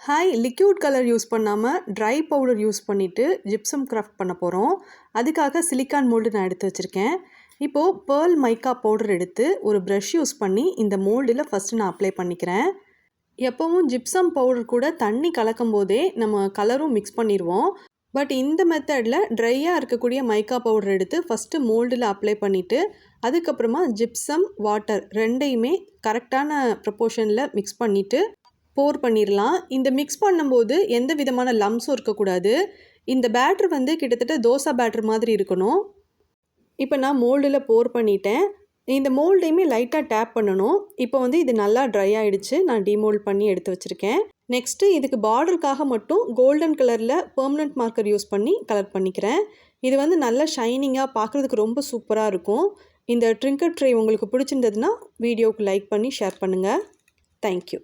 Hi, liquid colour use பண்ணாமல் dry powder use பண்ணிவிட்டு gypsum craft பண்ண போகிறோம். அதுக்காக சிலிக்கான் மோல்டு நான் எடுத்து வச்சுருக்கேன். இப்போது பேர்ல் மைக்கா பவுடர் எடுத்து ஒரு ப்ரஷ் யூஸ் பண்ணி இந்த மோல்டில் ஃபஸ்ட்டு நான் அப்ளை பண்ணிக்கிறேன். எப்போவும் ஜிப்சம் பவுடர் கூட தண்ணி கலக்கும் போதே நம்ம கலரும் மிக்ஸ் பண்ணிடுவோம். பட் இந்த மெத்தடில் ட்ரையாக இருக்கக்கூடிய மைக்கா பவுடர் எடுத்து ஃபஸ்ட்டு மோல்டில் அப்ளை பண்ணிவிட்டு அதுக்கப்புறமா ஜிப்சம் வாட்டர் ரெண்டையுமே கரெக்டான ப்ரப்போர்ஷனில் மிக்ஸ் பண்ணிவிட்டு போர் பண்ணிடலாம். இந்த மிக்ஸ் பண்ணும்போது எந்த விதமான லம்ஸும் இருக்கக்கூடாது. இந்த பேட்டர் கிட்டத்தட்ட தோசை பேட்டர் மாதிரி இருக்கணும். இப்போ நான் மோல்டில் போர் பண்ணிட்டேன். இந்த மோல்டையுமே லைட்டாக டேப் பண்ணணும். இப்போ இது நல்லா ட்ரை ஆகிடுச்சு. நான் டிமோல்ட் பண்ணி எடுத்து வச்சுருக்கேன். நெக்ஸ்ட்டு இதுக்கு பார்டருக்காக மட்டும் கோல்டன் கலரில் பெர்மனண்ட் மார்க்கர் யூஸ் பண்ணி கலர் பண்ணிக்கிறேன். இது நல்லா ஷைனிங்காக பார்க்குறதுக்கு ரொம்ப சூப்பராக இருக்கும். இந்த ட்ரிங்கர் ட்ரே உங்களுக்கு பிடிச்சிருந்ததுன்னா வீடியோவுக்கு லைக் பண்ணி ஷேர் பண்ணுங்கள். தேங்க்யூ.